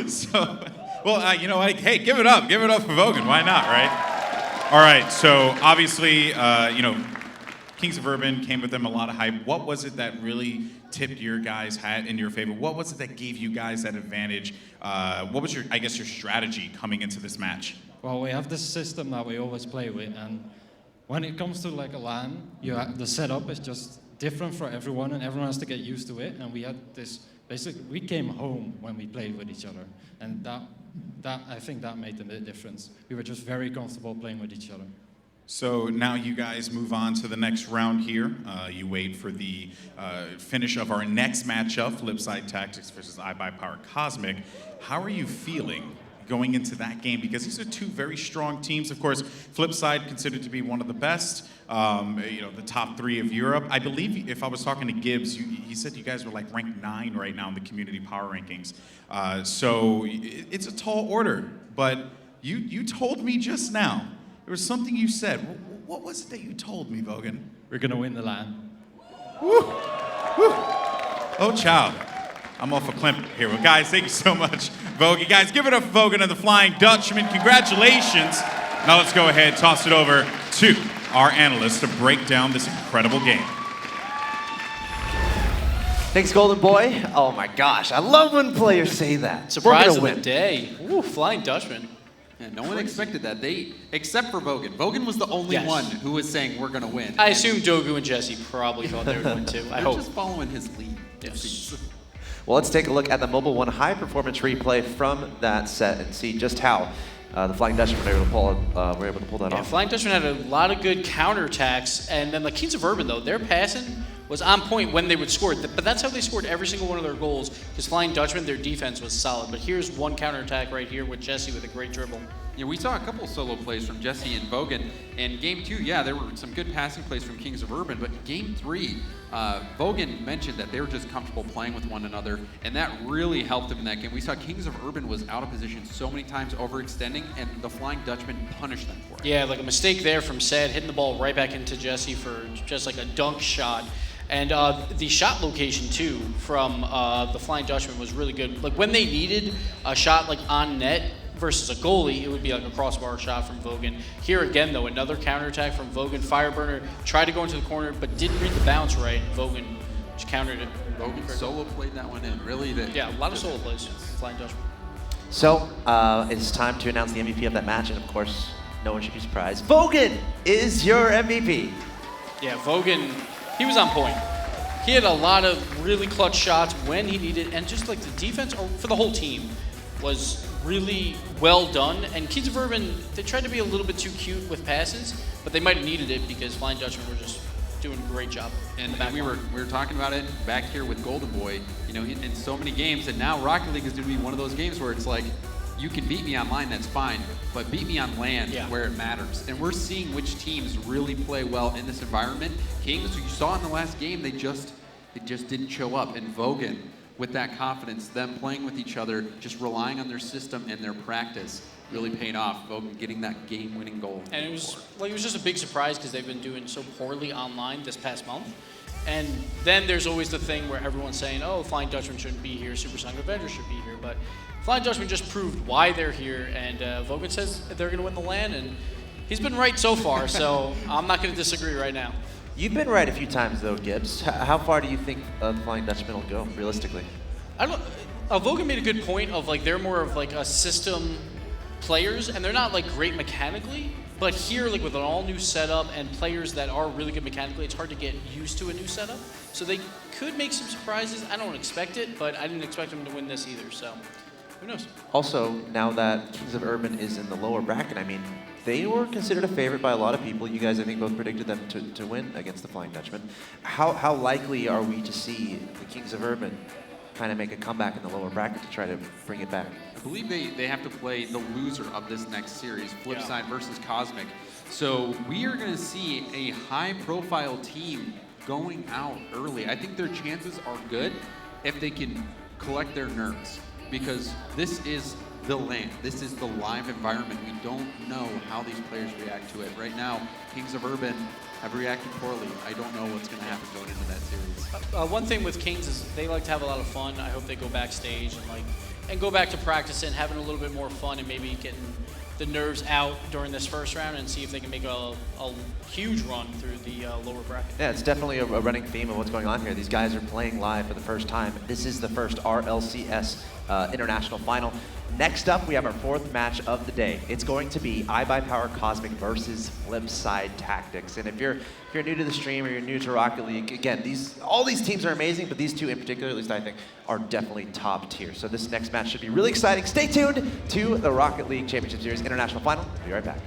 [SPEAKER 1] So, well, you know what? Hey, give it up for Vogan. Why not, right? All right. So obviously, Kings of Urban came with them a lot of hype. What was it that really tipped your guys' hat in your favor? What was it that gave you guys that advantage? What was your strategy coming into this match?
[SPEAKER 6] Well, we have this system that we always play with, and when it comes to like a LAN, the setup is just different for everyone, and everyone has to get used to it. And we had this. Basically, we came home when we played with each other, and that I think that made the difference. We were just very comfortable playing with each other.
[SPEAKER 1] So now you guys move on to the next round here. You wait for the finish of our next matchup, Flipside Tactics versus iBuyPower Cosmic. How are you feeling going into that game? Because these are two very strong teams. Of course, Flipside considered to be one of the best, the top 3 of Europe. I believe if I was talking to Gibbs, he said you guys were like ranked 9 right now in the community power rankings. So it's a tall order, but you told me just now, there was something you said. What was it that you told me, Vogan?
[SPEAKER 6] We're gonna win the LAN.
[SPEAKER 1] Woo! Woo! Oh, child. I'm off a Klimt here. Well, guys, thank you so much, Vogan. Guys, give it up for Vogan and the Flying Dutchman. Congratulations. Now let's go ahead and toss it over to our analysts to break down this incredible game.
[SPEAKER 3] Thanks, Golden Boy. Oh my gosh, I love when players say that.
[SPEAKER 7] Surprise
[SPEAKER 3] We're
[SPEAKER 7] of
[SPEAKER 3] gonna
[SPEAKER 7] the
[SPEAKER 3] win.
[SPEAKER 7] day. Ooh, Flying Dutchman.
[SPEAKER 2] Yeah, no one expected that. Except for Vogan. Vogan was the only
[SPEAKER 7] Yes.
[SPEAKER 2] one who was saying we're going to win.
[SPEAKER 7] I
[SPEAKER 2] And
[SPEAKER 7] assume Dogu and Jesse probably thought they were going to. I
[SPEAKER 2] they're
[SPEAKER 7] hope.
[SPEAKER 2] just following his lead.
[SPEAKER 7] Yes.
[SPEAKER 3] Well, let's take a look at the Mobile One high performance replay from that set and see just how the Flying Dutchman were able to pull that
[SPEAKER 7] Yeah,
[SPEAKER 3] off.
[SPEAKER 7] Flying Dutchman had a lot of good counterattacks, and then the Kings of Urban, though, their passing was on point when they would score. But that's how they scored every single one of their goals, because Flying Dutchman, their defense was solid. But here's one counterattack right here with Jesse with a great dribble.
[SPEAKER 2] Yeah, we saw a couple solo plays from Jesse and Vogan. And game 2, yeah, there were some good passing plays from Kings of Urban. But game 3, Vogan mentioned that they were just comfortable playing with one another. And that really helped him in that game. We saw Kings of Urban was out of position so many times, overextending, and the Flying Dutchman punished them for it.
[SPEAKER 7] Yeah, like a mistake there from Sad, hitting the ball right back into Jesse for just like a dunk shot. And the shot location, too, from the Flying Dutchman was really good. Like, when they needed a shot, like, on net versus a goalie, it would be like a crossbar shot from Vogan. Here again, though, another counterattack from Vogan. Fireburner tried to go into the corner, but didn't read the bounce right. Vogan just countered it.
[SPEAKER 2] Vogan solo played that one in. Really?
[SPEAKER 7] Yeah, a lot of solo plays. Flying Dutchman.
[SPEAKER 3] So it's time to announce the MVP of that match, and of course, no one should be surprised. Vogan is your MVP.
[SPEAKER 7] Yeah, Vogan, he was on point. He had a lot of really clutch shots when he needed, and just like the defense for the whole team was really well done. And Kings of Urban, they tried to be a little bit too cute with passes, but they might have needed it because Flying Dutchman were just doing a great job.
[SPEAKER 2] And we were talking about it back here with Golden Boy, in so many games, and now Rocket League is going to be one of those games where it's like, you can beat me online, that's fine, but beat me on LAN where it matters. And we're seeing which teams really play well in this environment. Kings, you saw in the last game, they just didn't show up. And Vogan, with that confidence, them playing with each other, just relying on their system and their practice, really paying off. Vogan getting that game-winning goal.
[SPEAKER 7] And it was just a big surprise because they've been doing so poorly online this past month. And then there's always the thing where everyone's saying, oh, Flying Dutchman shouldn't be here, Super Sonic Avenger should be here. But Flying Dutchman just proved why they're here, and Vogan says they're going to win the LAN, and he's been right so far, so I'm not going to disagree right now.
[SPEAKER 3] You've been right a few times, though, Gibbs. How far do you think the Flying Dutchman will go, realistically?
[SPEAKER 7] Vogan made a good point of, like, they're more of, like, a system players, and they're not like great mechanically. But here, like with an all new setup and players that are really good mechanically, it's hard to get used to a new setup. So they could make some surprises. I don't expect it, but I didn't expect them to win this either. So who knows?
[SPEAKER 3] Also, now that Kings of Urban is in the lower bracket, I mean, they were considered a favorite by a lot of people. You guys, I think, both predicted them to win against the Flying Dutchmen. How likely are we to see the Kings of Urban kind of make a comeback in the lower bracket to try to bring it back?
[SPEAKER 2] I believe they have to play the loser of this next series, Flipside versus Cosmic. So we are going to see a high-profile team going out early. I think their chances are good if they can collect their nerves, because this is the LAN. This is the live environment. We don't know how these players react to it. Right now, Kings of Urban have reacted poorly. I don't know what's going to happen going into that series.
[SPEAKER 7] One thing with Kings is they like to have a lot of fun. I hope they go backstage and go back to practice and having a little bit more fun and maybe getting the nerves out during this first round and see if they can make a huge run through the lower bracket.
[SPEAKER 3] Yeah, it's definitely a running theme of what's going on here. These guys are playing live for the first time. This is the first RLCS International Final. Next up, we have our fourth match of the day. It's going to be iBuyPower Cosmic versus Flipside Tactics. And if you're new to the stream or you're new to Rocket League, again, all these teams are amazing, but these two in particular, at least I think, are definitely top tier. So this next match should be really exciting. Stay tuned to the Rocket League Championship Series International Final. We'll be right back.